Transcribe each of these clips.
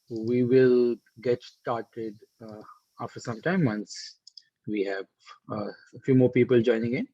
we will get started after some time once we have a few more people joining in.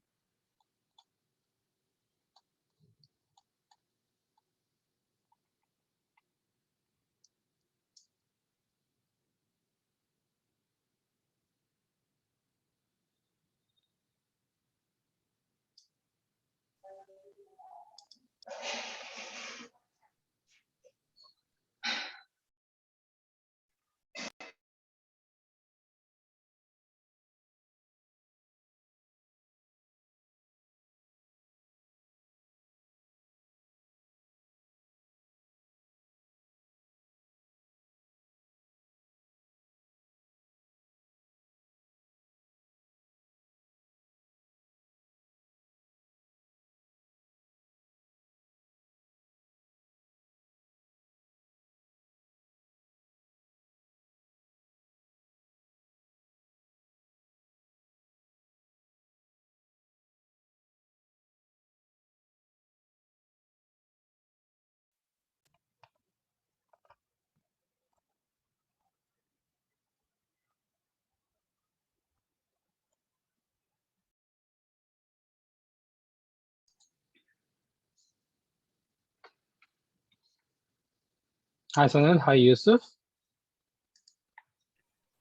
Hi, Sanal. Hi, Yusuf.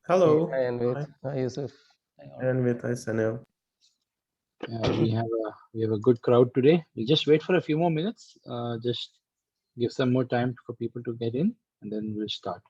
Hello. Hi, Anvit. Hi, Yusuf. Anvit, hi, Sanil. We have a good crowd today. We'll just wait for a few more minutes. Just give some more time for people to get in, and then we'll start.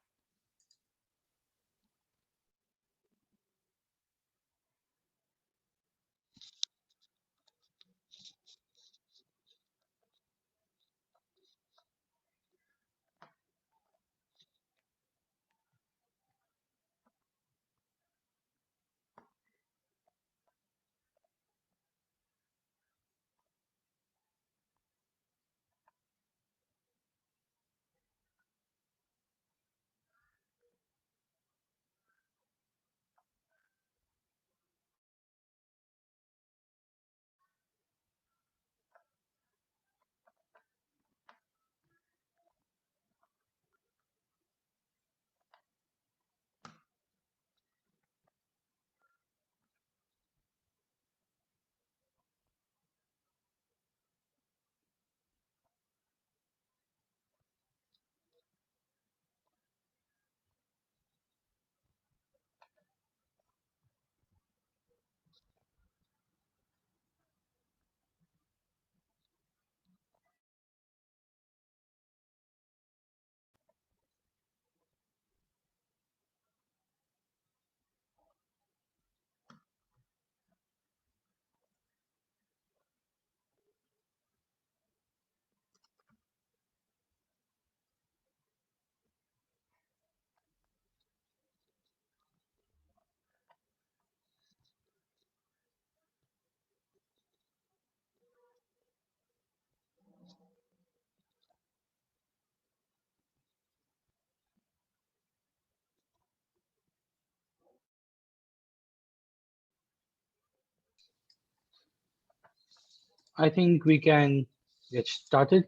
I think we can get started.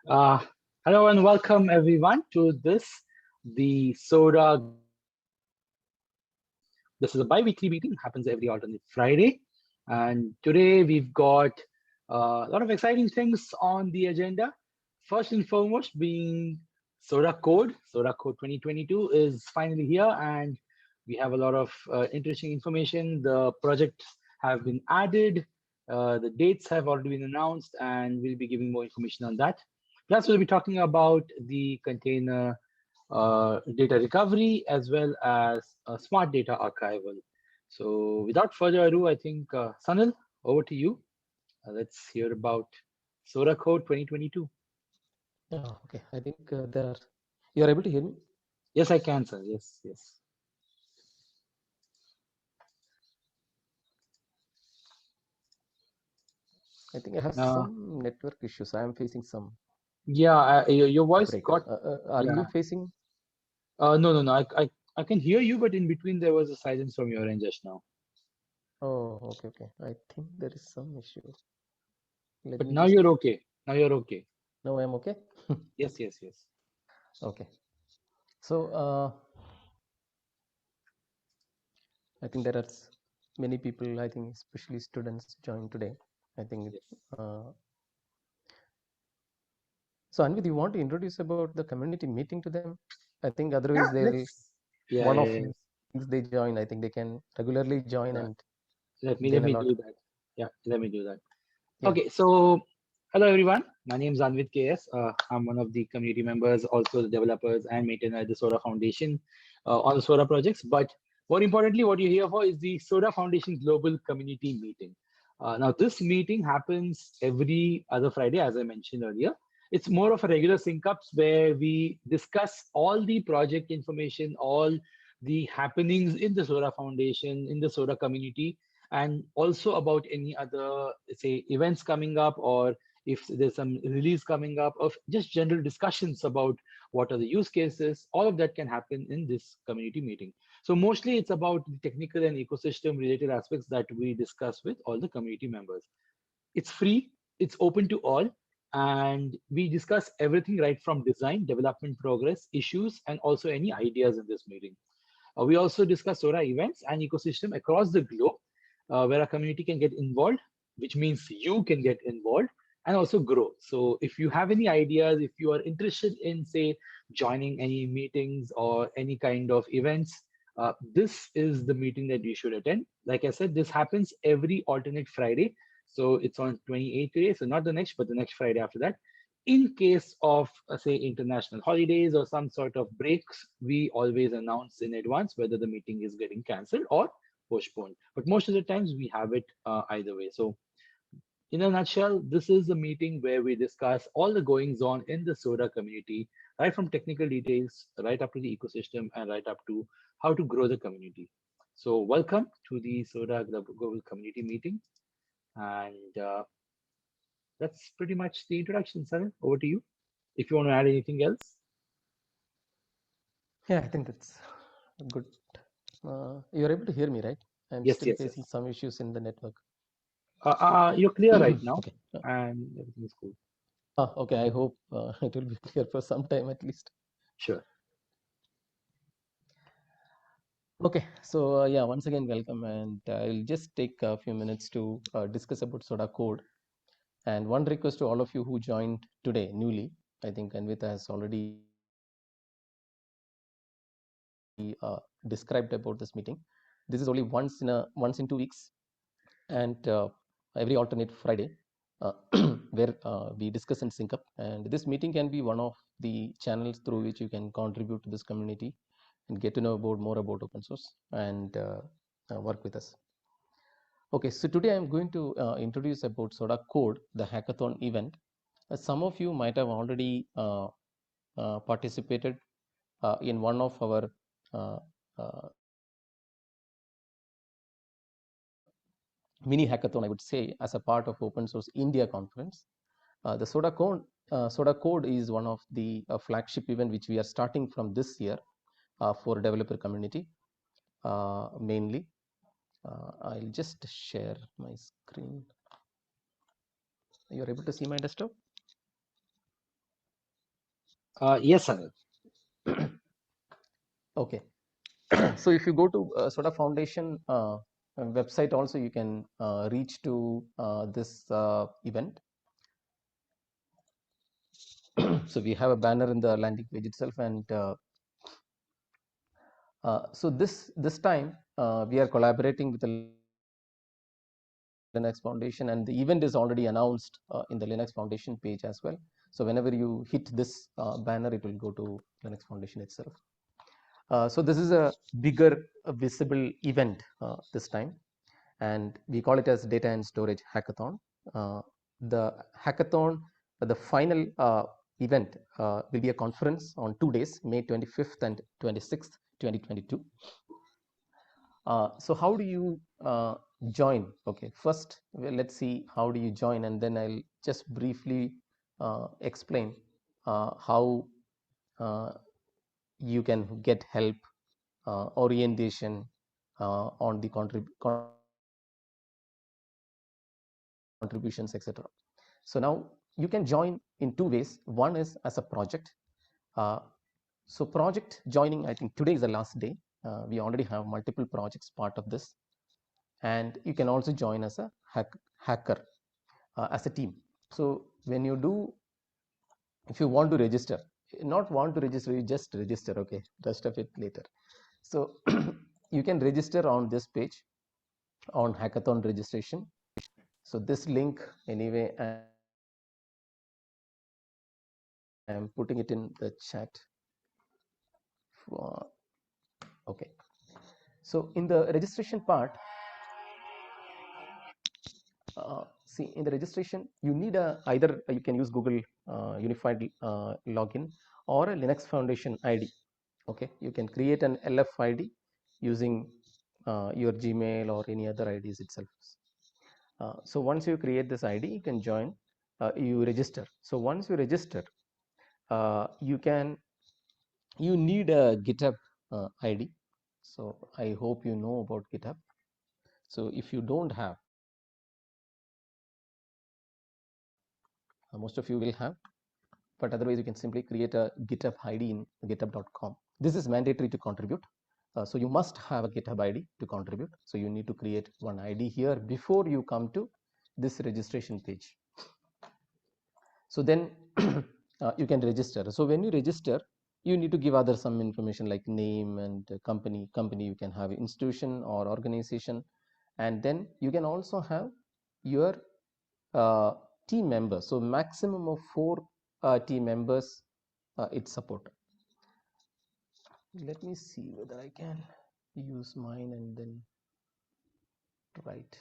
Uh, Hello and welcome everyone to the Soda. This is a bi-weekly meeting, happens every alternate Friday. And today we've got a lot of exciting things on the agenda. First and foremost being Soda Code. Soda Code 2022 is finally here, and we have a lot of interesting information. The projects have been added, the dates have already been announced, and we'll be giving more information on that. Plus, we'll be talking about the container data recovery as well as smart data archival. So without further ado, I think Sanil, over to you. Let's hear about Soda Code 2022. Oh, okay. I think you are able to hear me? Yes, I can, sir. Yes, yes. I think I have Uh, some network issues. I am facing some yeah, your voice break. got, Are yeah. you facing? No, no, no. I can hear you, but in between there was a silence from your end just now. Oh, okay, okay. I think there is some issue. Let But me now just. you're okay. Now you're okay. Now I am okay. Yes, yes, yes. Okay. So I think there are many people, I think especially students join today. I think Yes. so. Anvid, you want to introduce about the community meeting to them? I think Yeah, otherwise they'll yeah, one yeah, of yeah. these things they join. I think they can regularly join Yeah. and Let me gain let a me lot. do that. Yeah, let me do that. Yeah. Okay, so hello everyone. My name is Anvit KS. I'm one of the community members, also the developers and maintainer at the Soda Foundation on the Soda projects. But more importantly, what you're here for is the Soda Foundation Global Community Meeting. Now, this meeting happens every other Friday, as I mentioned earlier. It's more of a regular sync ups where we discuss all the project information, all the happenings in the Soda Foundation, in the Soda community, and also about any other, say, events coming up, or if there's some release coming up, of just general discussions about what are the use cases. All of that can happen in this community meeting. So mostly it's about the technical and ecosystem related aspects that we discuss with all the community members. It's free, it's open to all, and we discuss everything right from design, development progress, issues, and also any ideas in this meeting. We also discuss Sora events and ecosystem across the globe, where our community can get involved, which means you can get involved and also grow. So if you have any ideas, if you are interested in, say, joining any meetings or any kind of events, this is the meeting that you should attend. Like I said, this happens every alternate Friday. So it's on 28th today. So not the next, but the next Friday after that. In case of, say, international holidays or some sort of breaks, we always announce in advance whether the meeting is getting cancelled or postponed. But most of the times we have it either way. So in a nutshell, this is the meeting where we discuss all the goings on in the Soda community, right from technical details, right up to the ecosystem, and right up to how to grow the community. So welcome to the Soda Global Community Meeting. And that's pretty much the introduction, Saran. Over to you. If you want to add anything else. Yeah, I think that's good. You're able to hear me, right? I'm Yes, still yes, facing yes. some issues in the network. You're clear right now, Okay. and everything is cool. Okay. I hope it will be clear for some time at least. Sure. Okay. So yeah, once again, welcome, and I'll just take a few minutes to discuss about Soda Code. And one request to all of you who joined today newly, I think Anvita has already described about this meeting. This is only once in 2 weeks, and every alternate Friday, uh, where we discuss and sync up. And this meeting can be one of the channels through which you can contribute to this community and get to know about more about open source and work with us. Okay, so today I'm going to introduce about Soda Code, the hackathon event. Some of you might have already participated in one of our uh, uh, mini hackathon, I would say, as a part of Open Source India conference. The Soda Code is one of the flagship event which we are starting from this year for developer community mainly. I'll just share my screen. You're able to see my desktop? Yes, Saran. Okay. So if you go to Soda Foundation website also, you can reach to this event. So we have a banner in the landing page itself, and so this time we are collaborating with the Linux Foundation, and the event is already announced in the Linux Foundation page as well. So whenever you hit this banner, it will go to Linux Foundation itself. So this is a bigger visible event this time, and we call it as Data and Storage Hackathon. The hackathon, the final event will be a conference on 2 days, May 25th and 26th, 2022. So how do you join? Okay, first let's see how do you join, and then I'll just briefly explain how you can get help, orientation on the contributions, etc. So now you can join in two ways. One is as a project, uh, So project joining, I think today is the last day. We already have multiple projects part of this, and you can also join as a hacker as a team. So when you do, if you want to register, not want to register, you just register, okay, rest of it later. So you can register on this page on hackathon registration. So this link anyway, I am putting it in the chat. Okay, so in the registration part, see in the registration you need either you can use Google unified login or a Linux Foundation ID. Okay, you can create an LF ID using your Gmail or any other IDs itself. So once you create this ID, you can join, you register. So once you register, you need a GitHub ID. So I hope you know about GitHub. So if you don't have, most of you will have, but otherwise you can simply create a GitHub ID in github.com. This is mandatory to contribute. So you must have a GitHub ID to contribute. So you need to create one ID here before you come to this registration page. So then you can register. So when you register, you need to give other some information like name and company. Company you can have institution or organization, and then you can also have your team members. So maximum of 4 team members it support. Let me see whether I can use mine and then write.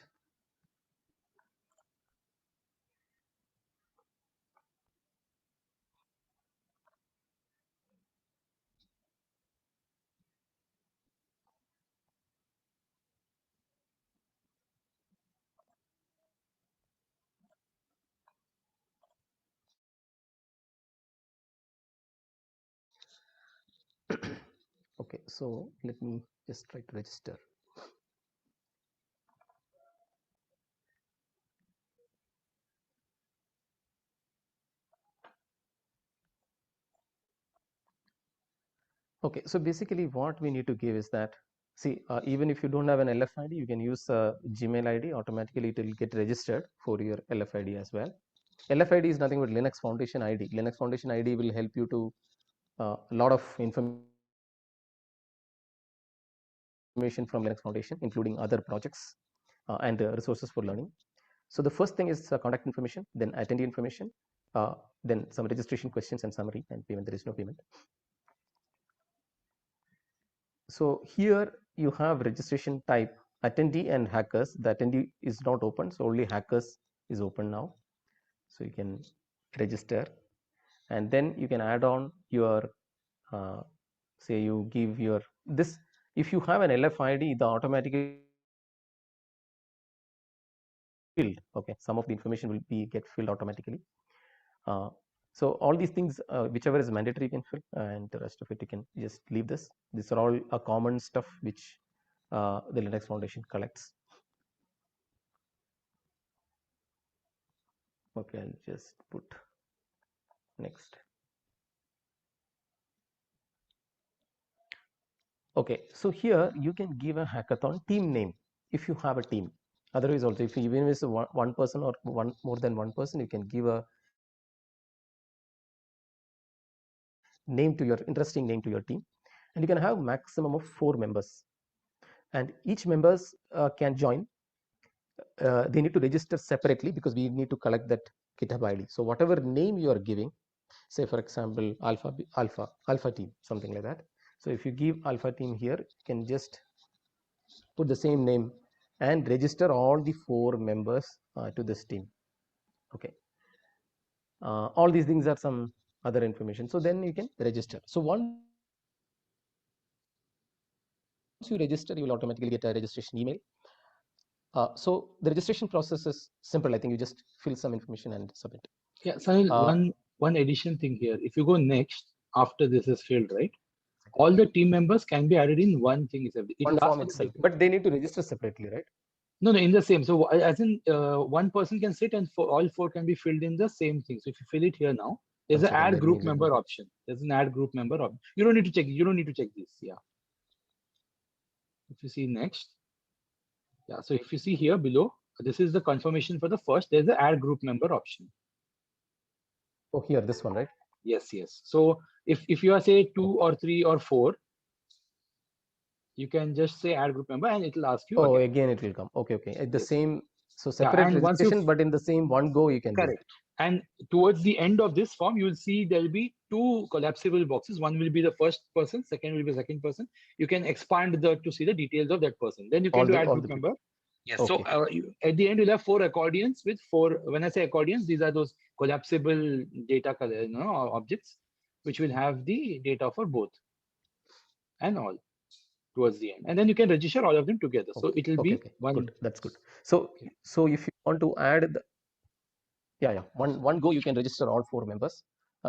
Okay, so let me just try to register. Okay, so basically what we need to give is that, see, even if you don't have an LF ID, you can use a Gmail ID. Automatically it will get registered for your LF ID as well. LF ID is nothing but Linux Foundation ID. Linux Foundation ID will help you to a lot of information from Linux Foundation, including other projects and resources for learning. So the first thing is contact information, then attendee information, then some registration questions and summary, and payment. There is no payment. So here you have registration type attendee and hackers. The attendee is not open, so only hackers is open now. So you can register, and then you can add on your say you give your this. If you have an LF ID, the automatically filled. Okay, some of the information will be get filled automatically. So all these things, whichever is mandatory, you can fill, and the rest of it you can just leave this. These are all a common stuff which the Linux Foundation collects. Okay, I'll just put next. Okay, so here you can give a hackathon team name if you have a team. Otherwise, also if you even if it's one person or more than one person, you can give a name to your interesting name to your team, and you can have maximum of 4 members, and each members can join. They need to register separately because we need to collect that GitHub ID. So whatever name you are giving, say for example alpha team, something like that. So if you give alpha team here, you can just put the same name and register all the 4 members to this team. Okay, all these things are some other information. So then you can register. So once you register, you will automatically get a registration email. So the registration process is simple. I think you just fill some information and submit. Yeah, Sunil, one addition thing here. If you go next after this is filled, right? All the team members can be added in one thing itself. One form itself, but they need to register separately, right? No, in the same. So as in one person can sit and all 4 can be filled in the same thing. So if you fill it here now, There's One an second, add let group me member option. There's an add group member option. You don't need to check. You don't need to check this. Yeah. If you see next, yeah. So if you see here below, this is the confirmation for the first. There's the add group member option. Oh, here, this one, right? Yes, yes. So if you are say 2 or 3 or 4, you can just say add group member and it will ask you Oh, again. again it will come. Okay, okay. The Yes. same, so Yeah, separate and once you registration, but in the same one go you can do. correct. And towards the end of this form, you will see there will be 2 collapsible boxes. One will be the first person, second will be the second person. You can expand to see the details of that person. Then you can do add group member. Yes. Okay. So at the end, you'll have 4 accordions with 4. When I say accordions, these are those collapsible data objects, which will have the data for both and all towards the end. And then you can register all of them together. So it will be one. Good. That's good. So, so if you want to add the, one go, you can register all 4 members.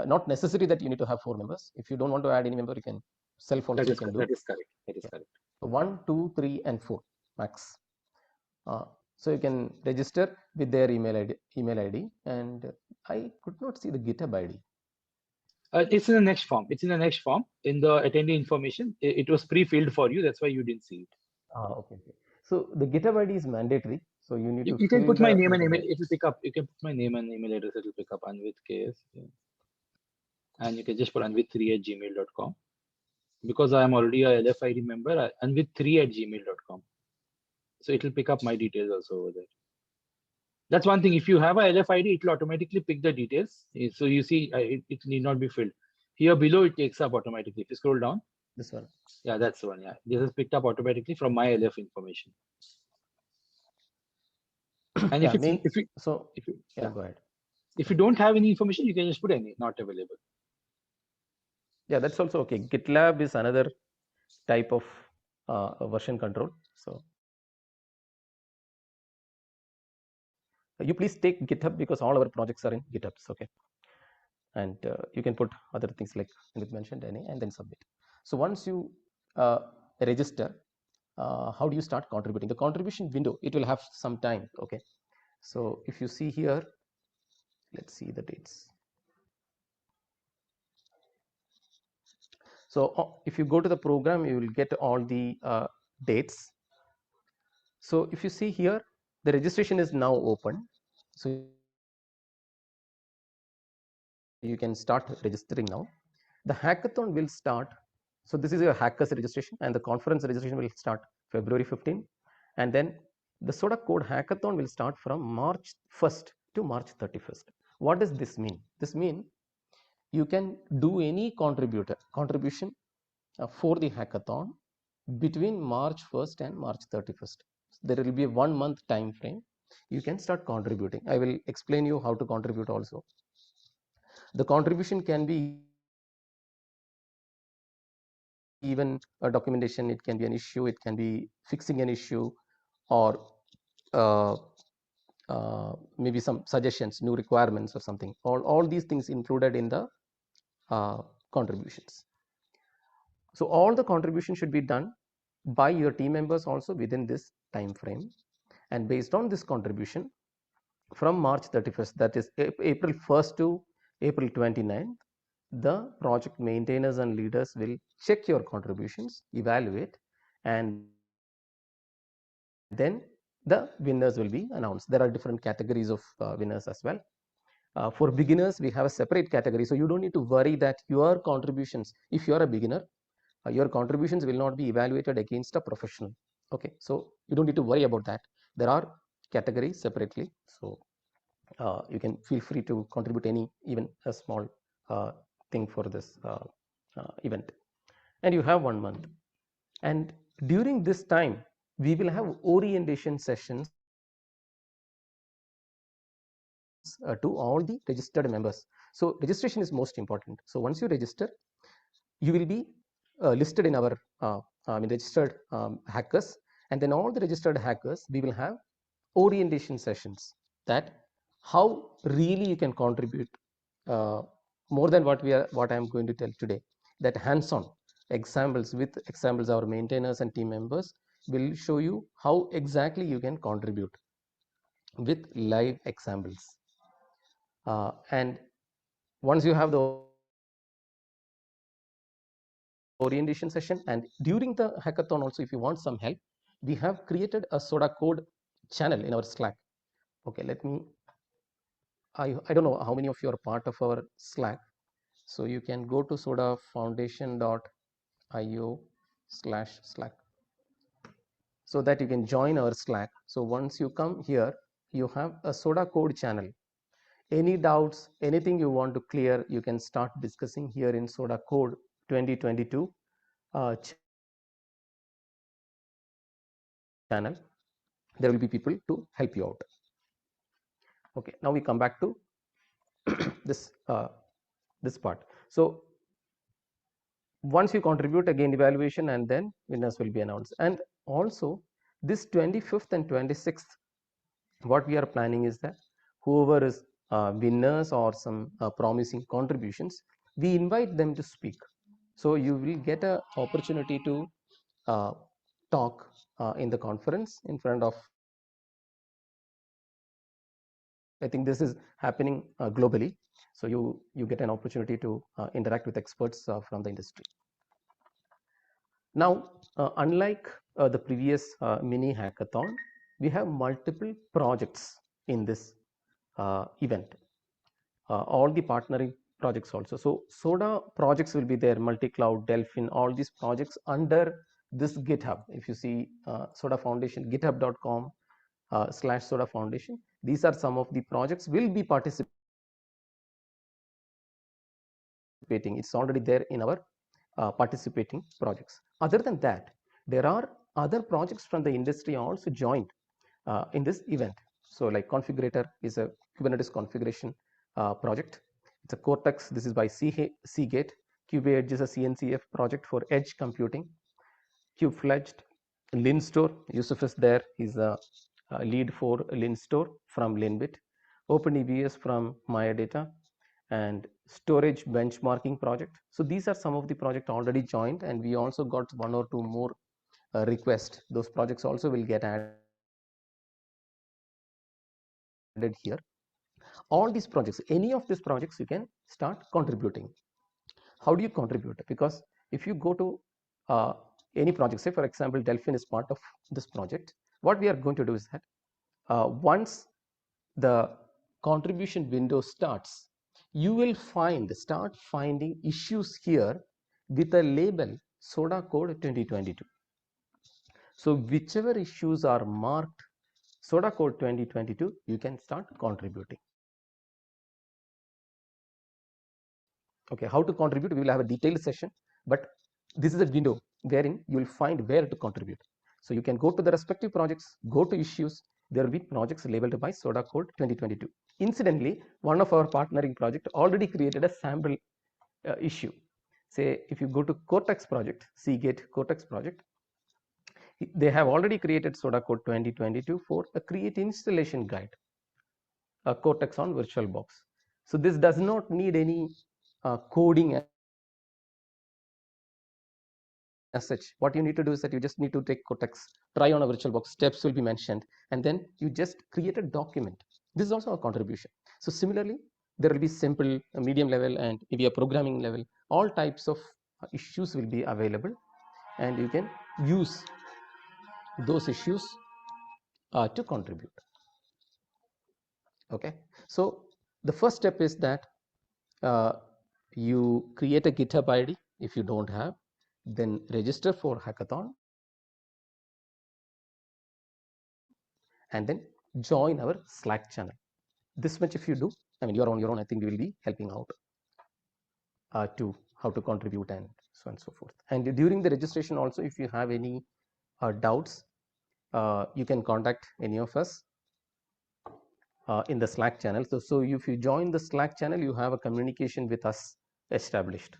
Not necessary that you need to have 4 members. If you don't want to add any member, you can self also That you is can do. that is correct. That is correct. 1, 2, 3, and 4 max. So you can register with their email ID, and I could not see the GitHub ID. It's in the next form. It's in the next form. In the attendee information, it was pre-filled for you. That's why you didn't see it. Okay. So the GitHub ID is mandatory. So you need to You can fill put my the name and GitHub email. ID. It will pick up. You can put my name and email address. It will pick up Anvit KS. Yeah. And you can just put anvit3@gmail.com. Because I am already a LFID member, anvit3@gmail.com. So it will pick up my details also over there. That's one thing. If you have a LFID, it will automatically pick the details. So you see, it need not be filled. Here below, it takes up automatically. If you scroll down. This one. Yeah, that's the one. Yeah, this is picked up automatically from my LF information. And Yeah, if you go ahead. If you don't have any information, you can just put any not available. Yeah, that's also okay. GitLab is another type of version control. So you please take GitHub because all our projects are in GitHub. Okay, and you can put other things like Amit mentioned any and then submit. So once you register, how do you start contributing? The contribution window, it will have some time. Okay, so if you see here, let's see the dates. So if you go to the program, you will get all the dates. So if you see here, the registration is now open. So you can start registering now. The hackathon will start. So this is your hackers registration, and the conference registration will start February 15. And then the Soda Code hackathon will start from March 1st to March 31st. What does this mean? This means you can do any contribution for the hackathon between March 1st and March 31st. There will be a 1 month time frame. You can start contributing. I will explain you how to contribute also. The contribution can be even a documentation, it can be an issue, it can be fixing an issue, or uh, maybe some suggestions, new requirements or something. All these things included in the contributions. So all the contributions should be done by your team members also within this time frame. And based on this contribution, from March 31st, that is April 1st to April 29th, the project maintainers and leaders will check your contributions, evaluate, and then the winners will be announced. There are different categories of winners as well. For beginners, we have a separate category. So you don't need to worry that your contributions, if you are a beginner, your contributions will not be evaluated against a professional. Okay, so you don't need to worry about that. There are categories separately. So you can feel free to contribute any, even a small thing for this event. And you have 1 month. And during this time, we will have orientation sessions to all the registered members. So registration is most important. So once you register, you will be listed in our registered hackers, and then all the registered hackers, we will have orientation sessions, that how really you can contribute more than what I am going to tell today. That hands-on examples, with examples, our maintainers and team members will show you how exactly you can contribute with live examples. And once you have the orientation session, and during the hackathon also, if you want some help, we have created a soda code channel in our Slack. Okay, let me, I don't know how many of you are part of our Slack. So you can go to sodafoundation.io/Slack, so that you can join our Slack. So once you come here, you have a soda code channel. Any doubts, anything you want to clear, you can start discussing here in soda code 2022 channel. There will be people to help you out. Okay, now we come back to this this part. So once you contribute, again evaluation, and then winners will be announced. And also this 25th and 26th, what we are planning is that whoever is winners or some promising contributions, we invite them to speak. So you will get an opportunity to talk in the conference in front of, I think this is happening globally. So you get an opportunity to interact with experts from the industry. Now, unlike the previous mini hackathon, we have multiple projects in this event. All the partnering projects also. So Soda projects will be there, multi-cloud, Delphin, all these projects under this GitHub. If you see Soda Foundation, github.com/Soda Foundation, these are some of the projects will be participating. It's already there in our participating projects. Other than that, there are other projects from the industry also joined in this event. So like Configurator is a Kubernetes configuration project. It's a Cortex. This is by Seagate. KubeEdge is a CNCF project for edge computing. Kube-fledged. LinStore, Yusuf is there. He's a lead for LinStore from Linbit. OpenEBS from Maya Data, and storage benchmarking project. So these are some of the projects already joined, and we also got one or two more requests. Those projects also will get added here. All these projects, any of these projects, you can start contributing. How do you contribute? Because if you go to any project, say for example Delphin is part of this project, what we are going to do is that once the contribution window starts, you will start finding issues here with a label Soda Code 2022. So whichever issues are marked Soda Code 2022, you can start contributing. Okay, how to contribute? We will have a detailed session, but this is a window wherein you will find where to contribute. So you can go to the respective projects, go to issues. There will be projects labeled by Soda Code 2022. Incidentally, one of our partnering project already created a sample issue. Say if you go to Cortex project, Seagate Cortex project, they have already created Soda Code 2022 for a create installation guide, a Cortex on VirtualBox. So this does not need any coding as such. What you need to do is that you just need to take Cortex, try on a VirtualBox, steps will be mentioned, and then you just create a document. This is also a contribution. So similarly, there will be simple, medium level, and maybe a programming level. All types of issues will be available, and you can use those issues to contribute. Okay, so the first step is that you create a GitHub ID. If you don't have, then register for hackathon and then join our Slack channel. This much if you do, I mean, you're on your own. I think we will be helping out to how to contribute and so on and so forth. And during the registration also, if you have any doubts, you can contact any of us in the Slack channel. So if you join the Slack channel, you have a communication with us established.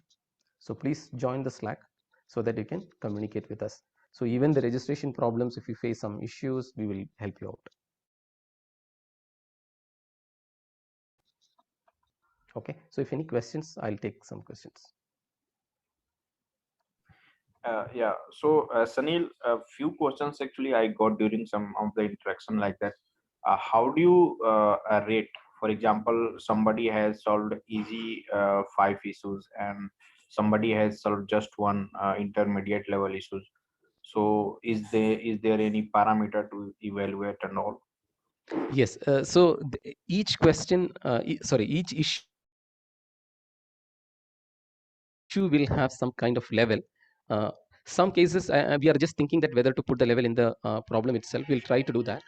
So please join the Slack so that you can communicate with us. So even the registration problems, if you face some issues, we will help you out. Okay, so if any questions, I'll take some questions. Yeah, so Sunil, a few questions actually I got during some of the interaction like that. How do you rate for example, somebody has solved easy 5 issues, and somebody has solved just one intermediate level issues. So is there any parameter to evaluate and all? Yes. So each question, each issue will have some kind of level. Some cases we are just thinking that whether to put the level in the problem itself. We'll try to do that.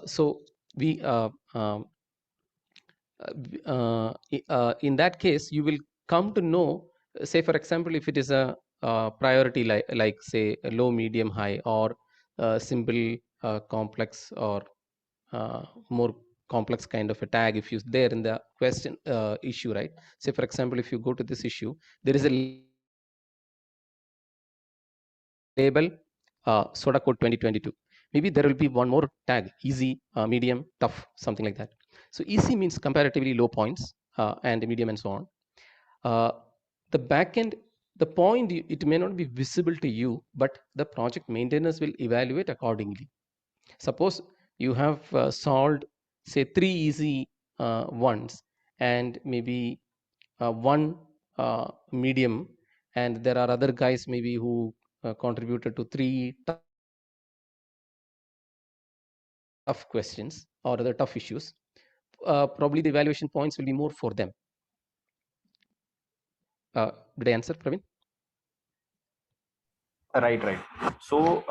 So we in that case, you will come to know, say for example, if it is a priority like say a low, medium, high, or simple, complex, or more complex kind of a tag, if you there in the question issue, right? Say for example, if you go to this issue, there is a label soda code 2022. Maybe there will be one more tag, easy, medium, tough, something like that. So easy means comparatively low points, and medium and so on. The backend, the point, it may not be visible to you, but the project maintainers will evaluate accordingly. Suppose you have solved say 3 easy ones, and maybe one medium, and there are other guys maybe who contributed to 3 tough questions or other tough issues. Probably the evaluation points will be more for them. Did I answer, Praveen? Right. So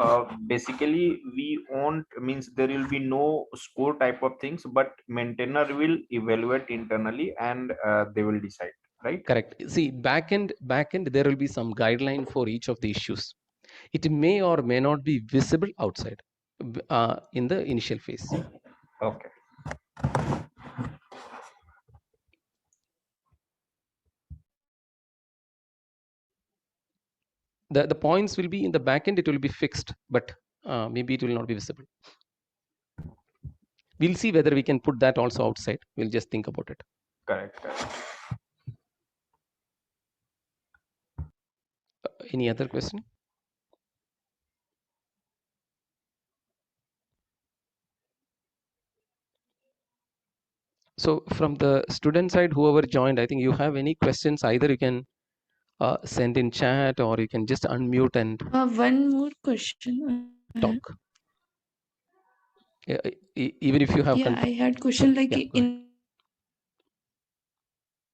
basically, we won't means there will be no score type of things, but maintainer will evaluate internally and they will decide. Right. Correct. See, backend, there will be some guideline for each of the issues. It may or may not be visible outside in the initial phase. Okay. The points will be in the backend, it will be fixed, but maybe it will not be visible. We'll see whether we can put that also outside. We'll just think about it. Correct. Any other question? So from the student side, whoever joined, I think you have any questions, either you can send in chat, or you can just unmute and One more question. talk. Even if you have Yeah, I had question like yeah, in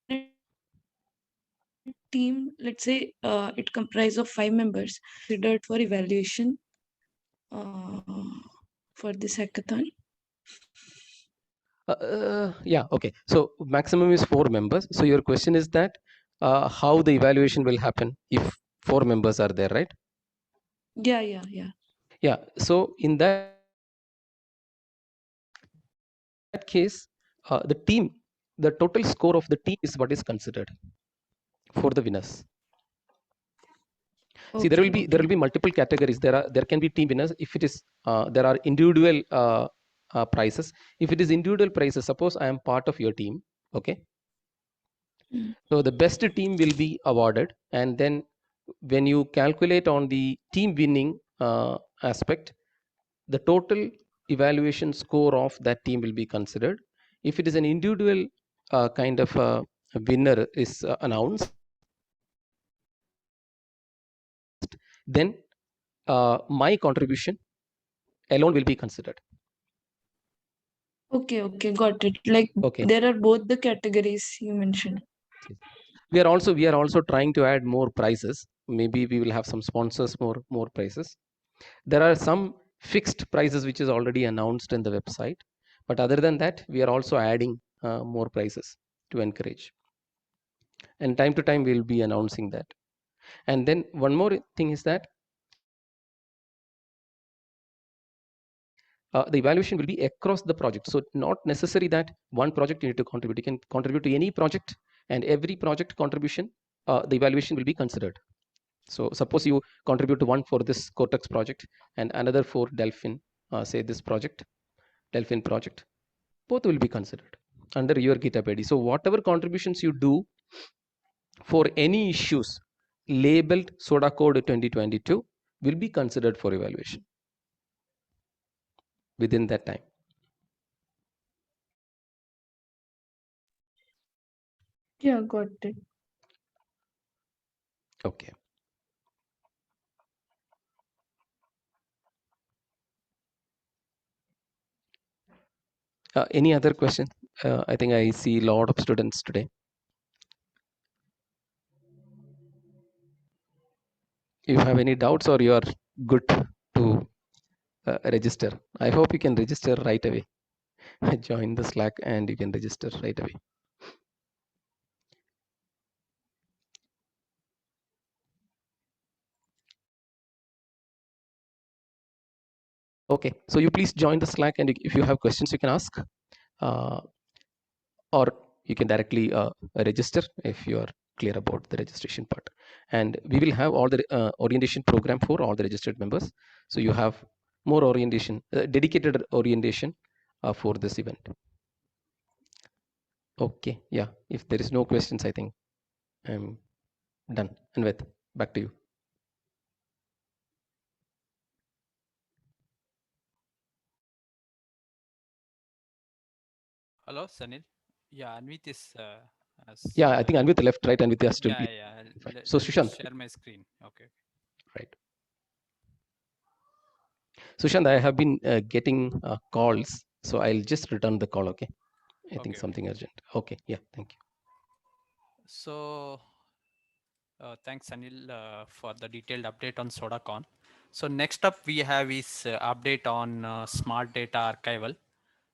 a team, let's say it comprises of 5 members, considered for evaluation for this hackathon. yeah, okay. So maximum is 4 members. So your question is that how the evaluation will happen if 4 members are there, right? Yeah. Yeah. So in that case, the total score of the team is what is considered for the winners. See, there will be multiple categories. There can be team winners if it is there are individual prizes. If it is individual prizes, suppose I am part of your team, okay. So the best team will be awarded, and then when you calculate on the team winning aspect, the total evaluation score of that team will be considered. If it is an individual kind of winner is announced, then my contribution alone will be considered. Okay, got it. Like there are both the categories you mentioned. We are also trying to add more prizes. Maybe we will have some sponsors, more prizes. There are some fixed prizes which is already announced in the website, but other than that, we are also adding more prizes to encourage. And time to time, we'll be announcing that. And then one more thing is that the evaluation will be across the project. So not necessary that one project you need to contribute. You can contribute to any project, and every project contribution, the evaluation will be considered. So suppose you contribute to one for this Cortex project and another for Delphin, say this project, Delphin project, both will be considered under your GitHub ID. So whatever contributions you do for any issues labeled Soda Code 2022 will be considered for evaluation within that time. Yeah, got it. Okay. Any other question? I think I see a lot of students today. You have any doubts or you are good to register? I hope you can register right away. Join the Slack and you can register right away. Okay, so you please join the Slack, and if you have questions, you can ask, or you can directly register if you are clear about the registration part. And we will have all the orientation program for all the registered members. So you have more orientation, dedicated orientation for this event. Okay, yeah. If there is no questions, I think I'm done. And with back to you. Hello, Sanil. Yeah, Anvit is. Yeah, I think Anvit left, right? Anvit has to Yeah, leave. yeah. So Let me Sushant. share my screen. Okay. Right. Sushant, I have been getting calls, so I'll just return the call, okay? I think Okay. something urgent. Okay, yeah, thank you. So, thanks, Anil, for the detailed update on SodaCon. So next up we have is update on smart data archival.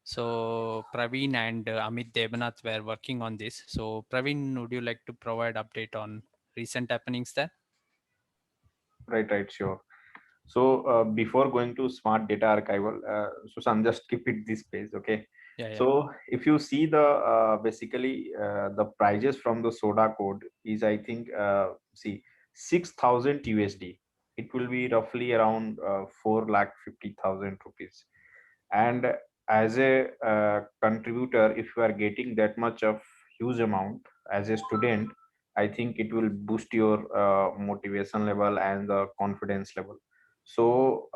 So Praveen and Amit Devanath were working on this. So Praveen, would you like to provide update on recent happenings there? Right, sure. So before going to smart data archival, Susan, just keep it this page, okay? Yeah, yeah. So if you see the basically the prices from the soda code is, I think, see 6,000 USD. It will be roughly around 4,50,000 rupees. And as a contributor, if you are getting that much of huge amount as a student, I think it will boost your motivation level and the confidence level. So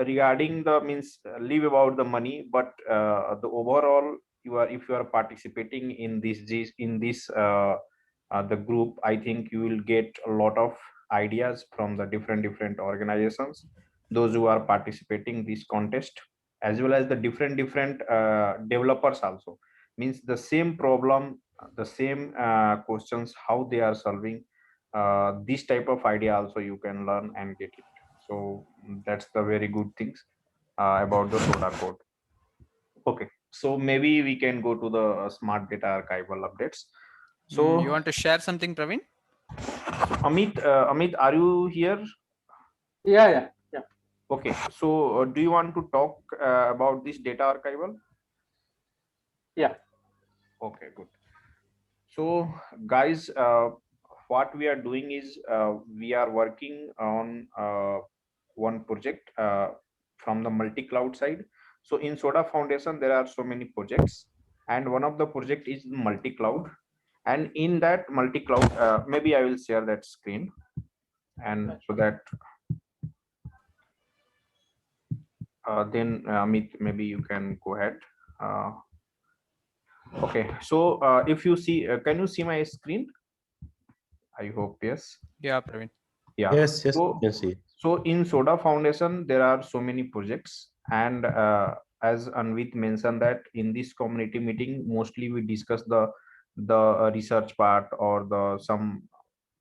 regarding the means, leave about the money, but the overall, you are, if you are participating in this the group, I think you will get a lot of ideas from the different organizations, those who are participating this contest, as well as the different developers also. Means the same problem, the same questions, how they are solving this type of idea also you can learn and get it. So that's the very good things about the soda code. Okay, so maybe we can go to the smart data archival updates. So You want to share something, Praveen? Amit, are you here? Yeah. Okay, so do you want to talk about this data archival? Yeah. Okay, good. So guys, what we are doing is we are working on one project from the multi-cloud side. So in Soda Foundation, there are so many projects, and one of the project is multi-cloud. And in that multi-cloud, maybe I will share that screen, and so that then maybe you can go ahead. Okay, so if you see, can you see my screen? I hope yes. Yeah, Praveen. Yeah. Yes, So, you can see. so in Soda Foundation, there are so many projects, and as Anvit mentioned that in this community meeting, mostly we discuss the research part or the some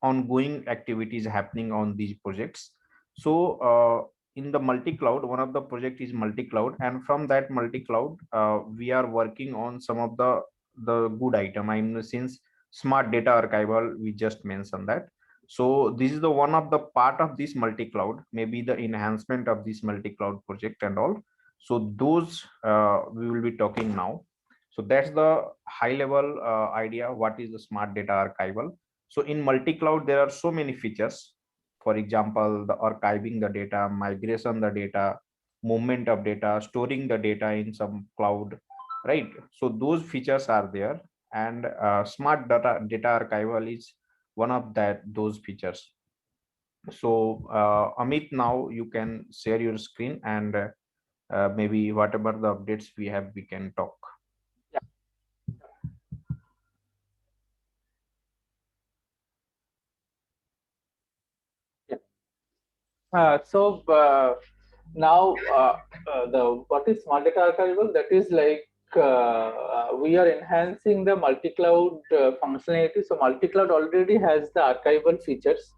ongoing activities happening on these projects. So in the multi-cloud, one of the project is multi-cloud, and from that multi-cloud, we are working on some of the good item. I mean, since smart data archival, we just mentioned that. So this is the one of the part of this multi-cloud, maybe the enhancement of this multi-cloud project and all. So those we will be talking now. So that's the high level idea. What is the smart data archival? So in multi-cloud, there are so many features. For example, the archiving the data, migration the data, movement of data, storing the data in some cloud, right? So those features are there, and smart data archival is one of those features. So Amit, now you can share your screen, and maybe whatever the updates we have, we can talk. Now the what is smart data archival? That is like we are enhancing the multi-cloud functionality. So multi-cloud already has the archival features,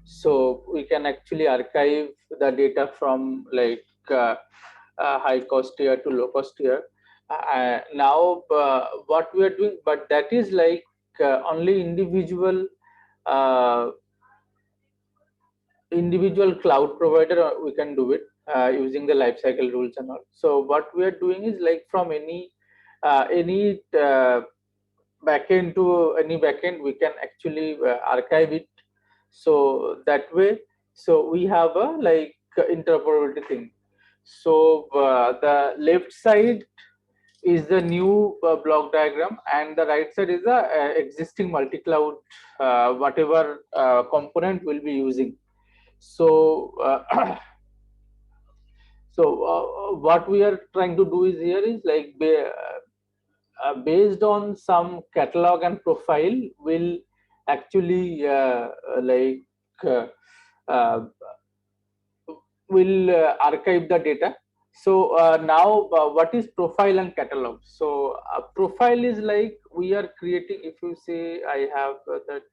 so we can actually archive the data from like high cost tier to low cost tier. Now what we are doing, but that is like only uh, individual cloud provider we can do it using the lifecycle rules and all. So what we are doing is like from any backend to any backend we can actually archive it. So that way, so we have a like interoperability thing. So the left side is the new block diagram, and the right side is the existing multi-cloud whatever component we'll be using. So what we are trying to do is here is like based on some catalog and profile will actually like uh, uh, will archive the data. So now what is profile and catalog? So profile is like we are creating, if you say I have that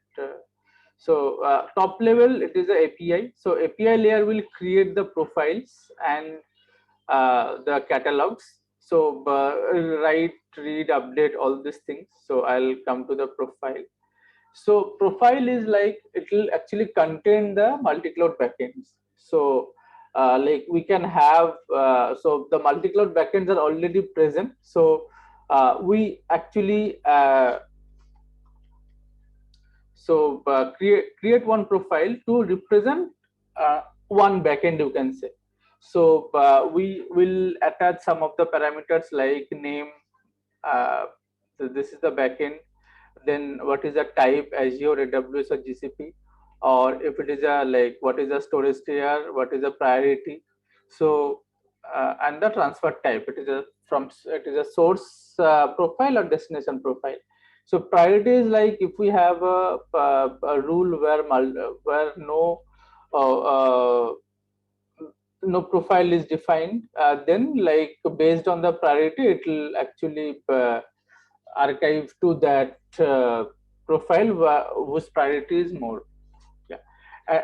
so top level it is a API. So API layer will create the profiles and the catalogs. So write, read, update, all these things. So I'll come to the profile. So profile is like it will actually contain the multi-cloud backends. So like we can have so the multi-cloud backends are already present. So we actually create one profile to represent one backend, you can say. So we will attach some of the parameters like name. So this is the backend. Then what is the type, Azure, AWS, or GCP, or if it is a like what is the storage tier, what is the priority. So and the transfer type. It is a source profile or destination profile. So priority is like if we have a rule where uh, uh, no profile is defined, then like based on the priority, it will actually archive to that profile whose priority is more. Yeah,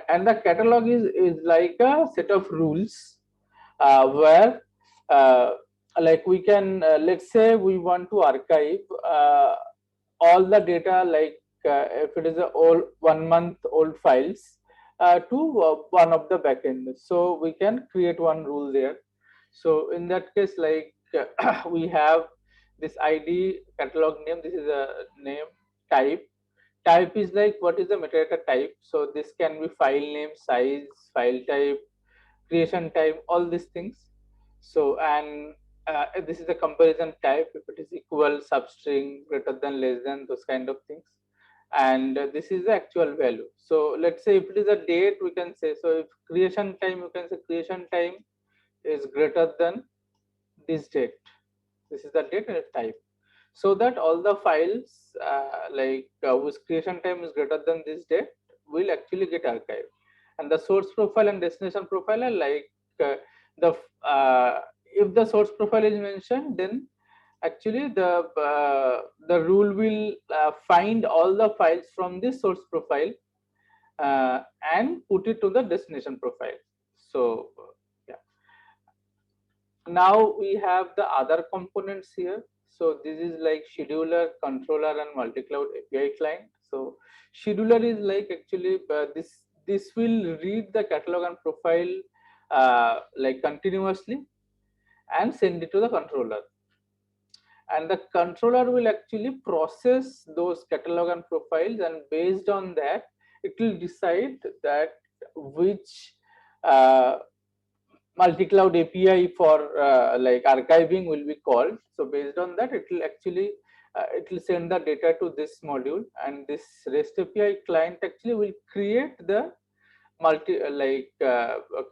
and the catalog is like a set of rules where like we can let's say we want to archive all the data like if it is a old 1 month old files to one of the backend, so we can create one rule there. So in that case, like we have this id catalog name, this is a name. Type is like what is the metadata type, so this can be file name, size, file type, creation time, all these things. So and this is a comparison type, if it is equal, substring, greater than, less than, those kind of things. And this is the actual value. So let's say if it is a date, we can say, so if creation time, you can say creation time is greater than this date. This is the date and type. So that all the files whose creation time is greater than this date will actually get archived. And the source profile and destination profile are like the if the source profile is mentioned, then actually the rule will find all the files from this source profile and put it to the destination profile. So yeah, now we have the other components here. So this is like scheduler, controller, and multi-cloud API client. So scheduler is like actually this will read the catalog and profile like continuously and send it to the controller. And the controller will actually process those catalog and profiles, and based on that, it will decide that which multi-cloud API for like archiving will be called. So based on that, it will actually it will send the data to this module, and this REST API client actually will create the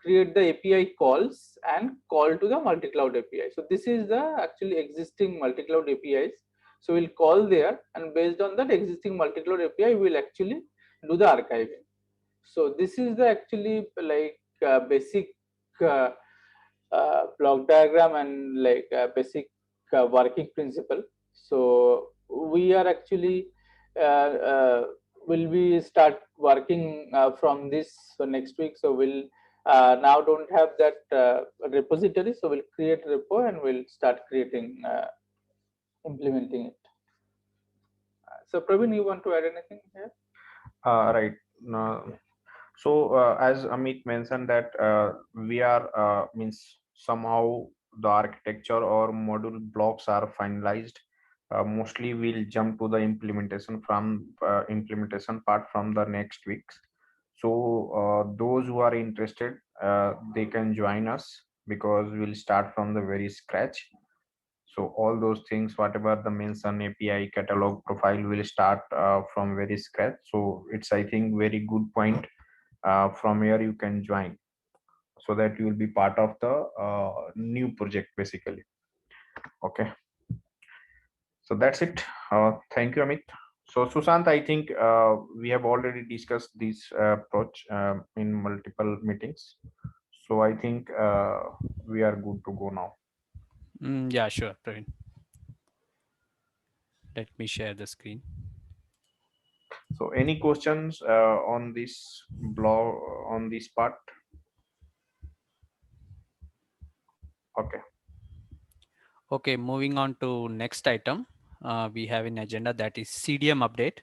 create the API calls and call to the multi-cloud API. So this is the actually existing multi-cloud APIs. So we'll call there, and based on that existing multi-cloud API, will actually do the archiving. So this is the actually like basic block diagram and like basic working principle. So we are actually uh, uh, will we start working from this next week. So we'll now don't have that repository, so we'll create repo and we'll start creating implementing it. So Praveen, you want to add anything here? Right. So as Amit mentioned that we are means somehow the architecture or module blocks are finalized. Mostly we'll jump to the implementation part from the next weeks. So those who are interested, they can join us because we'll start from the very scratch. So all those things, whatever the mention API catalog profile, will start from very scratch. So it's, I think, very good point. From here you can join so that you will be part of the new project basically. Okay, so that's it. Thank you, Amit. So Sushant, I think we have already discussed this approach in multiple meetings, so I think we are good to go now. Yeah, sure, Praveen. Let me share the screen. So any questions on this blog, on this part? Okay. Okay, moving on to next item. We have an agenda that is CDM update.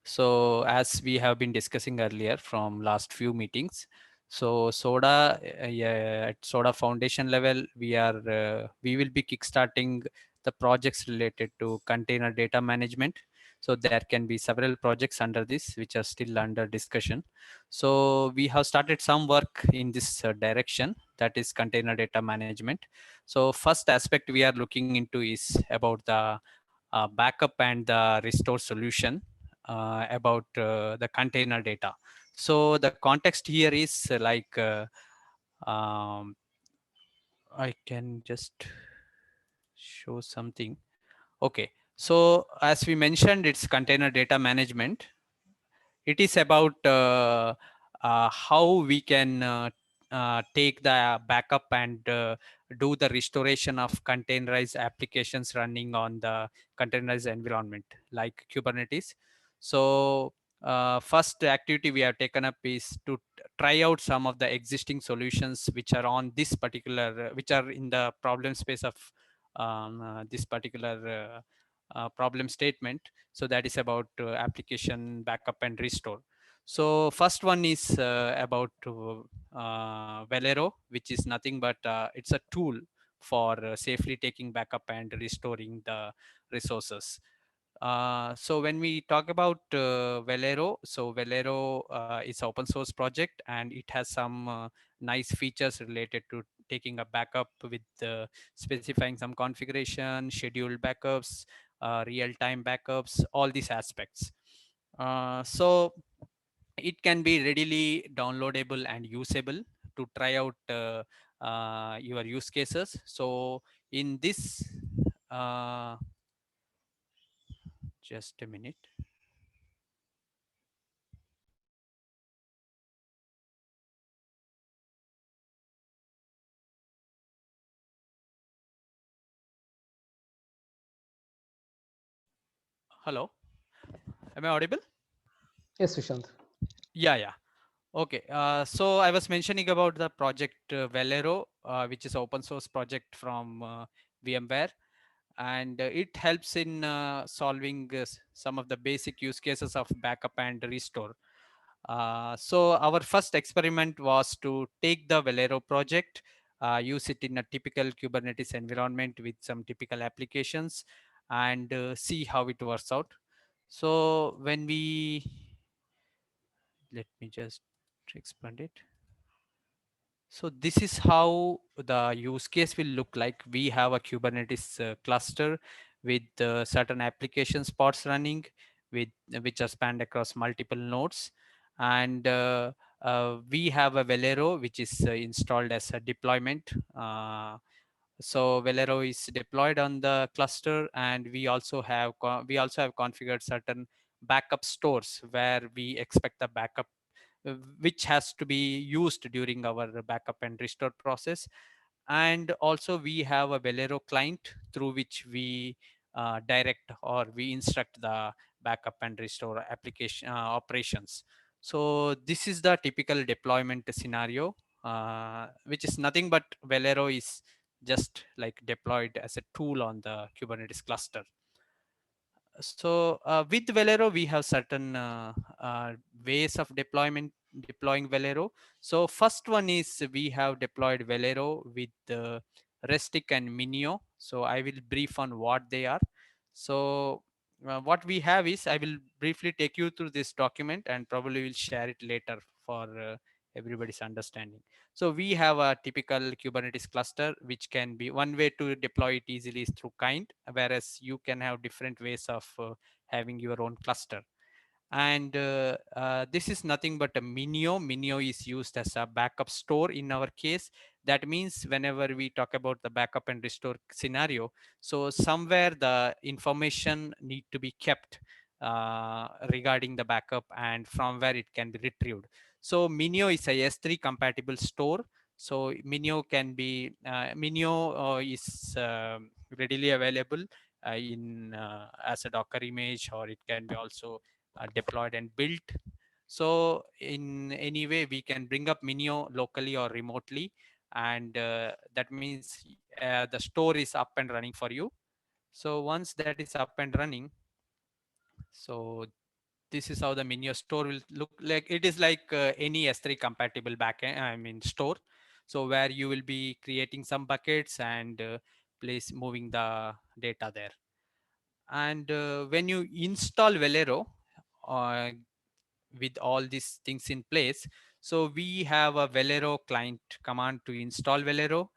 So as we have been discussing earlier from last few meetings, so SODA, yeah, at SODA foundation level, we will be kickstarting the projects related to container data management. So there can be several projects under this which are still under discussion. So we have started some work in this direction, that is container data management. So first aspect we are looking into is about the backup and the restore solution about the container data. So the context here is I can just show something. Okay, so as we mentioned, it's container data management. It is about how we can take the backup and do the restoration of containerized applications running on the containerized environment like Kubernetes. So first activity we have taken up is to try out some of the existing solutions which are on this particular, which are in the problem space of this particular problem statement. So that is about application backup and restore. So first one is about Velero, which is nothing but it's a tool for safely taking backup and restoring the resources. So when we talk about Velero, so Velero is open source project and it has some nice features related to taking a backup with specifying some configuration, scheduled backups, real-time backups, all these aspects. So it can be readily downloadable and usable to try out your use cases. So in this, uh, just a minute. Hello, am I audible? Yes, Sushant. Yeah. Okay, so I was mentioning about the project Velero, which is open source project from VMware, and it helps in solving some of the basic use cases of backup and restore. So our first experiment was to take the Velero project, use it in a typical Kubernetes environment with some typical applications, and see how it works out. So when we, let me just expand it. So this is how the use case will look like. We have a Kubernetes cluster with certain application spots running, with which are spanned across multiple nodes, and we have a Velero which is installed as a deployment. So Velero is deployed on the cluster, and we also have configured certain backup stores where we expect the backup which has to be used during our backup and restore process. And also we have a Velero client through which we direct or we instruct the backup and restore application operations. So this is the typical deployment scenario, which is nothing but Velero is just like deployed as a tool on the Kubernetes cluster. So with Velero, we have certain ways of deploying Velero. So first one is we have deployed Velero with Restic and Minio. So I will brief on what they are. So what we have is, I will briefly take you through this document and probably will share it later for everybody's understanding. So we have a typical Kubernetes cluster, which can be one way to deploy it easily is through kind, whereas you can have different ways of having your own cluster. And this is nothing but a Minio. Minio is used as a backup store in our case. That means whenever we talk about the backup and restore scenario, so somewhere the information need to be kept regarding the backup and from where it can be retrieved. So Minio is a S3 compatible store. So Minio is readily available in as a Docker image, or it can be also deployed and built. So in any way, we can bring up Minio locally or remotely, and that means the store is up and running for you. So once that is up and running, so this is how the Minio store will look like. It is like any S3 compatible backend, I mean store. So where you will be creating some buckets and place moving the data there. And when you install Velero, uh, with all these things in place, so we have a Velero client command to install Velero.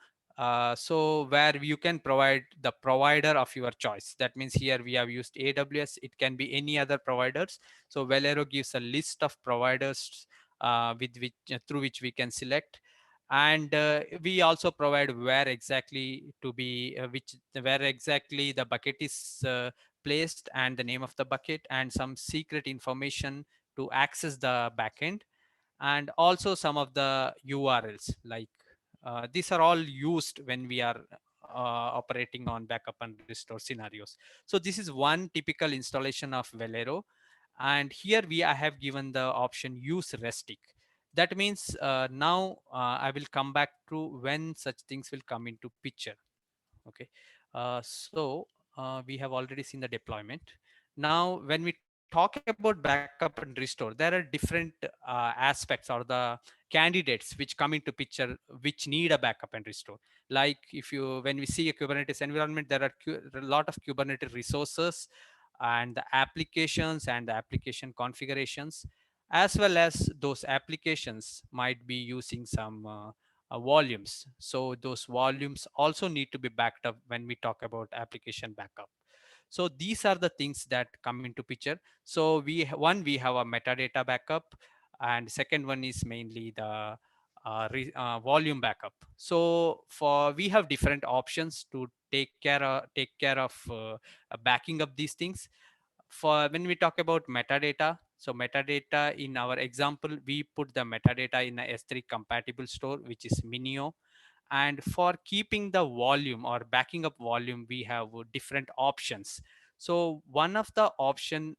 So where you can provide the provider of your choice. That means here we have used AWS. It can be any other providers. So Velero gives a list of providers with which through which we can select. And we also provide where exactly to be where exactly the bucket is placed, and the name of the bucket, and some secret information to access the backend, and also some of the URLs. Like these are all used when we are operating on backup and restore scenarios. So this is one typical installation of Velero. And here I have given the option use Restic. That means now I will come back to when such things will come into picture. Okay. So we have already seen the deployment. Now when we talk about backup and restore, there are different aspects or the candidates which come into picture which need a backup and restore. Like if you when we see a Kubernetes environment, there are a lot of Kubernetes resources and the applications and the application configurations, as well as those applications might be using some volumes. So those volumes also need to be backed up when we talk about application backup. So these are the things that come into picture. So we have a metadata backup, and second one is mainly the volume backup. So for we have different options to take care of backing up these things. For when we talk about metadata, so metadata in our example, we put the metadata in a S3 compatible store, which is Minio. And for keeping the volume or backing up volume, we have different options. So one of the option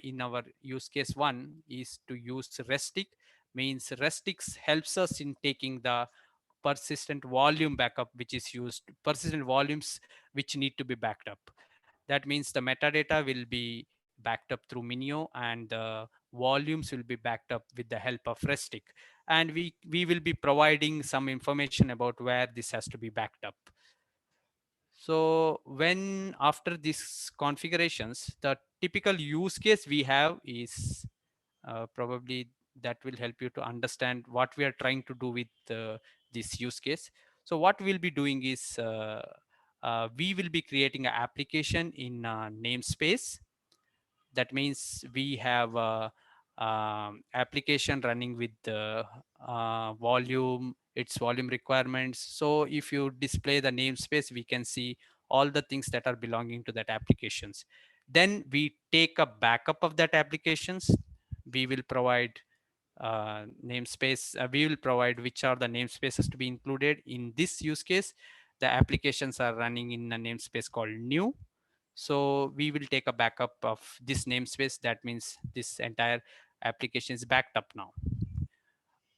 in our use case one is to use Restic. Means Restic helps us in taking the persistent volume backup, which is used persistent volumes which need to be backed up. That means the metadata will be backed up through Minio, and the volumes will be backed up with the help of Restic. And we will be providing some information about where this has to be backed up. So when after these configurations, the typical use case we have is probably that will help you to understand what we are trying to do with this use case. So what we'll be doing is we will be creating an application in namespace. That means we have a application running with the volume, its volume requirements. So if you display the namespace, we can see all the things that are belonging to that applications. Then we take a backup of that applications. We will provide namespace. We will provide which are the namespaces to be included. In this use case, the applications are running in a namespace called new. So we will take a backup of this namespace. That means this entire application is backed up now.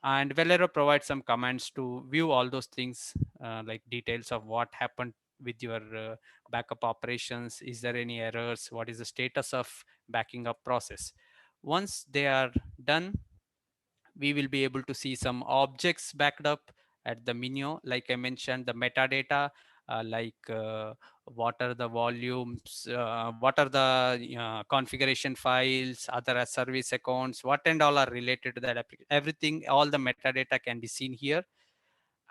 And Velero provides some commands to view all those things, like details of what happened with your backup operations. Is there any errors? What is the status of backing up process? Once they are done, we will be able to see some objects backed up at the menu. Like I mentioned, the metadata, like what are the volumes, what are the configuration files, other service accounts, what and all are related to that application. Everything, all the metadata can be seen here.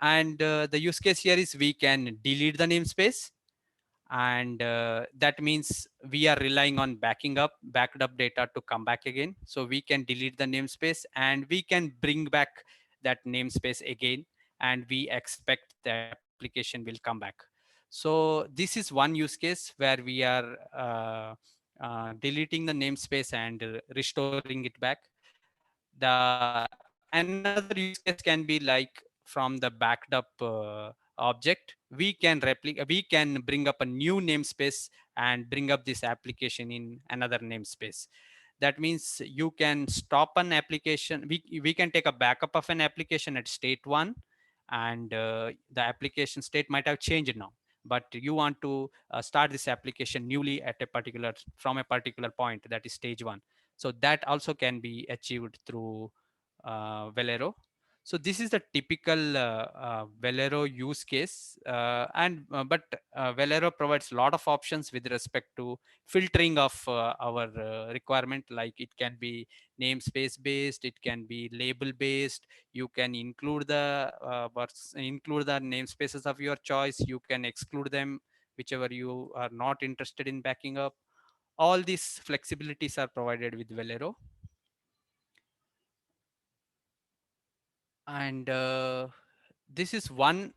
And the use case here is we can delete the namespace, and that means we are relying on backed up data to come back again. So we can delete the namespace and we can bring back that namespace again, and we expect the application will come back. So this is one use case where we are deleting the namespace and restoring it back. The another use case can be like from the backed up object, we can bring up a new namespace and bring up this application in another namespace. That means you can stop an application. We can take a backup of an application at state one, and the application state might have changed now, but you want to start this application newly at a particular from a particular point, that is stage one. So that also can be achieved through Velero. So this is the typical Velero use case, and but Velero provides a lot of options with respect to filtering of our requirement. Like it can be namespace based, it can be label based. You can include include the namespaces of your choice. You can exclude them, whichever you are not interested in backing up. All these flexibilities are provided with Velero. And this is one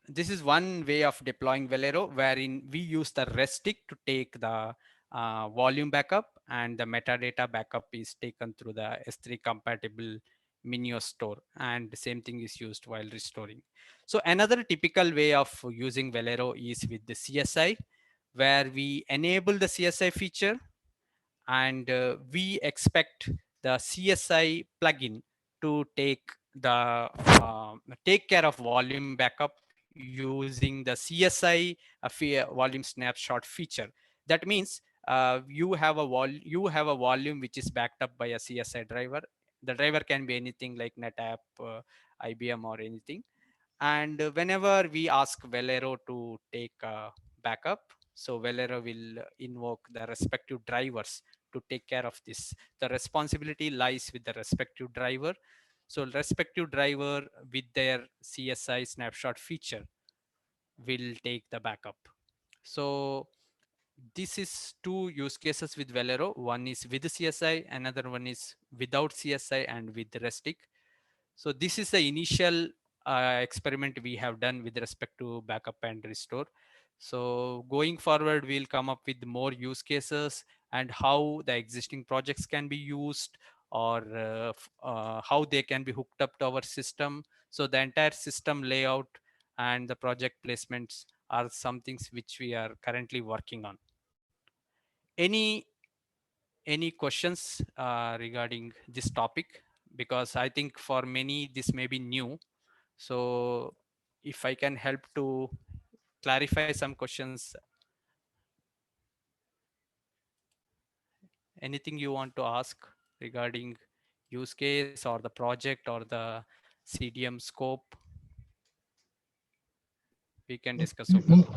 way of deploying Velero, wherein we use the rest stick to take the volume backup, and the metadata backup is taken through the S3 compatible Minio store, and the same thing is used while restoring. So another typical way of using Velero is with the CSI, where we enable the CSI feature, and we expect the CSI plugin to the take care of volume backup using the CSI volume snapshot feature. That means you have a volume which is backed up by a CSI driver. The driver can be anything like NetApp, IBM, or anything. And whenever we ask Velero to take a backup, so Velero will invoke the respective drivers to take care of this. The responsibility lies with the respective driver. So respective driver with their CSI snapshot feature will take the backup. So this is two use cases with Velero. One is with CSI, another one is without CSI and with Restic. So this is the initial experiment we have done with respect to backup and restore. So going forward, we'll come up with more use cases and how the existing projects can be used, or how they can be hooked up to our system. So the entire system layout and the project placements are some things which we are currently working on. Any any questions regarding this topic? Because I think for many this may be new. So if I can help to clarify some questions, anything you want to ask regarding use case or the project or the CDM scope, we can In, discuss openly.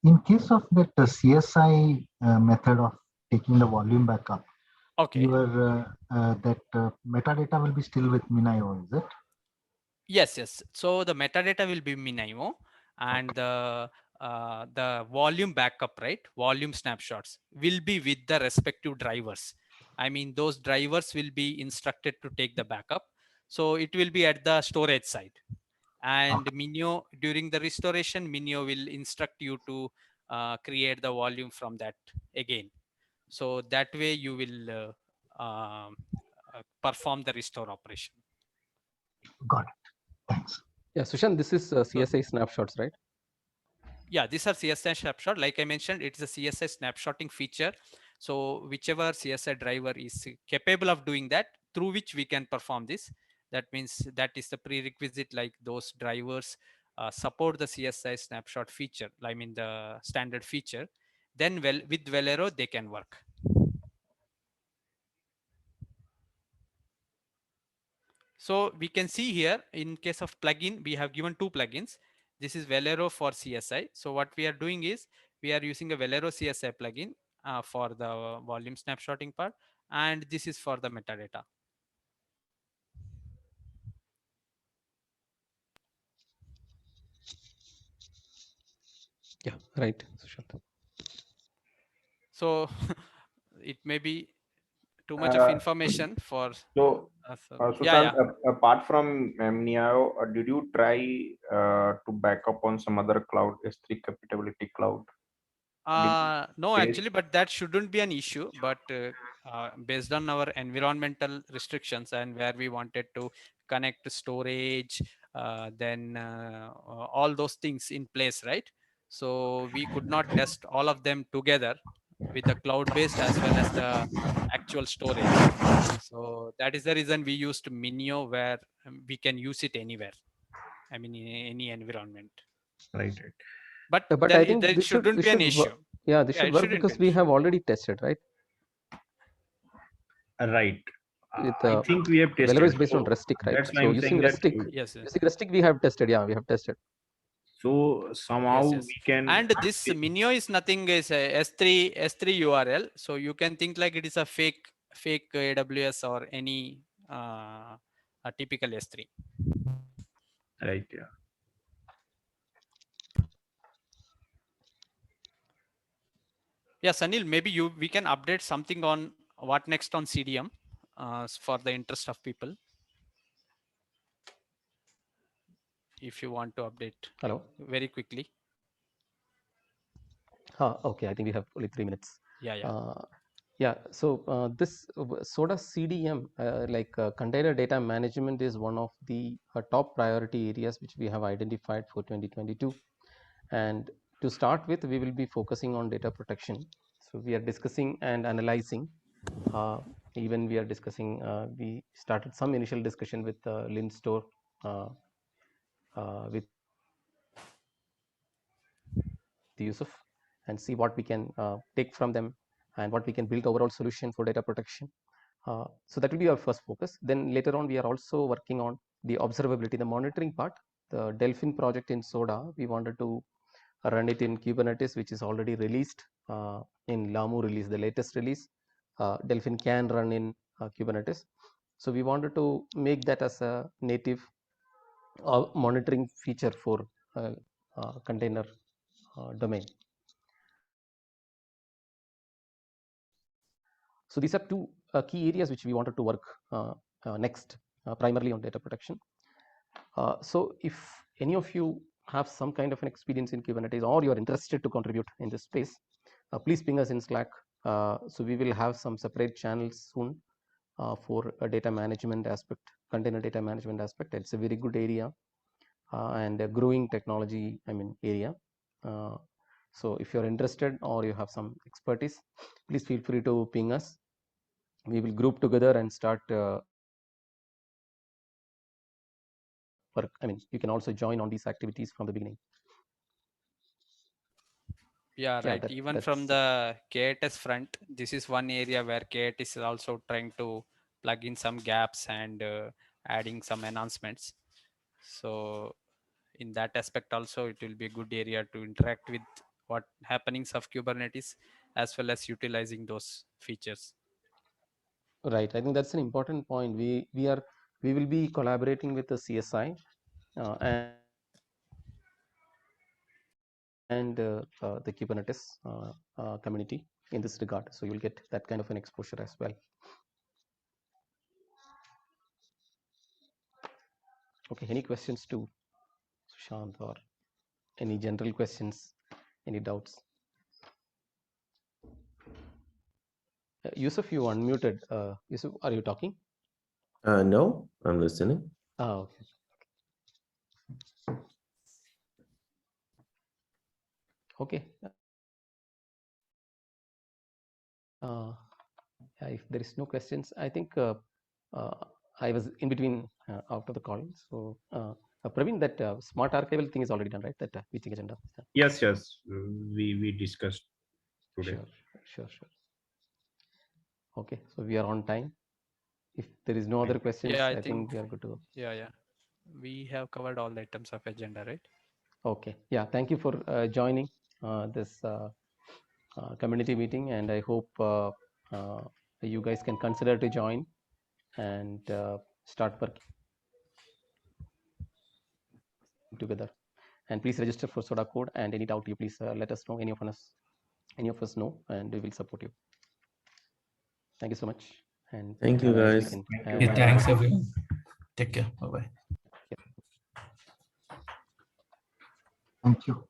in, in case of that CSI method of taking the volume backup, Okay. your that metadata will be still with Minio, is it? Yes. So the metadata will be Minimo, and the volume backup, right? Volume snapshots will be with the respective drivers. I mean, those drivers will be instructed to take the backup. So it will be at the storage side. And Okay. Minio, during the restoration, Minio will instruct you to create the volume from that again. So that way you will perform the restore operation. Got it. Thanks. Yeah, Sushant, this is CSI snapshots, right? Yeah, these are CSI snapshot. Like I mentioned, it's a CSI snapshotting feature. So whichever CSI driver is capable of doing that, through which we can perform this. That means that is the prerequisite, like those drivers support the CSI snapshot feature, I mean the standard feature. Then with Velero, they can work. So we can see here in case of plugin, we have given two plugins. This is Velero for CSI. So what we are doing is we are using a Velero CSI plugin for the volume snapshotting part, and this is for the metadata. Yeah, right, Sushant. So it may be too much of information for So, yeah, Sushant, yeah. apart from Neo, did you try to back up on some other cloud, S3 compatibility cloud? No, Yes. actually, but that shouldn't be an issue. But based on our environmental restrictions and where we wanted to connect to storage, then all those things in place, right? So we could not test all of them together with the cloud-based as well as the actual storage. So that is the reason we used Minio, where we can use it anywhere. I mean, in any environment. Right, right. But But I then think there shouldn't this be an should issue. yeah, this Yeah, should it work shouldn't be because an we issue. have already tested, right? Right. With I think we have Velero tested. is based on So Rustic, right? that's why So I'm using saying that. Rustic, Yes. using Rustic, we have tested. Yeah, we have tested. So somehow Yes. we can. And this Minio is nothing, is a S3 URL. So you can think like it is a fake AWS or any a typical S3. Right. Yeah. Yeah, Sanil, maybe we can update something on what next on CDM for the interest of people. If you want to update Hello. very quickly. Okay, I think we have only 3 minutes. Yeah. Yeah, so this SODA CDM, container data management, is one of the top priority areas which we have identified for 2022. And to start with, we will be focusing on data protection. So we are discussing and analyzing. Even we are discussing, we started some initial discussion with Linstore, with Yusuf, and see what we can take from them and what we can build overall solution for data protection. So that will be our first focus. Then later on, we are also working on the observability, the monitoring part. The Delphin project in SODA, we wanted to run it in Kubernetes, which is already released in Lamu release, the latest release. Delphin can run in Kubernetes. So we wanted to make that as a native monitoring feature for container domain. So these are two key areas which we wanted to work next, primarily on data protection. So if any of you have some kind of an experience in Kubernetes, or you're interested to contribute in this space, please ping us in Slack. So we will have some separate channels soon for a data management aspect, container data management aspect. It's a very good area and a growing technology, area. So if you're interested or you have some expertise, please feel free to ping us. We will group together and start work. You can also join on these activities from the beginning. Yeah, right. Even from the KTS front, this is one area where KTS is also trying to plug in some gaps and adding some enhancements. So in that aspect also, it will be a good area to interact with what happenings of Kubernetes as well as utilizing those features. Right. I think that's an important point. We will be collaborating with the CSI and the Kubernetes community in this regard. So you'll get that kind of an exposure as well. Okay. Any questions to Sushant, or any general questions, any doubts? Yusuf, you unmuted. Yusuf, are you talking? No, I'm listening. Oh, okay. Yeah, if there is no questions, I think I was in between after the call. So Praveen, that smart archival thing is already done, right? That meeting agenda. Yes, we discussed today. Sure. Okay, so we are on time. If there is no other questions, Yeah, I think we are good to go. Yeah. We have covered all the items of agenda, right? Okay. Yeah. Thank you for joining this community meeting, and I hope you guys can consider to join and start working together. And please register for Soda Code. And any doubt, you please let us know. Any of us know, and we will support you. Thank you so much. And Thank you, guys. Thanks, everyone. Take care. Bye-bye. Thank you.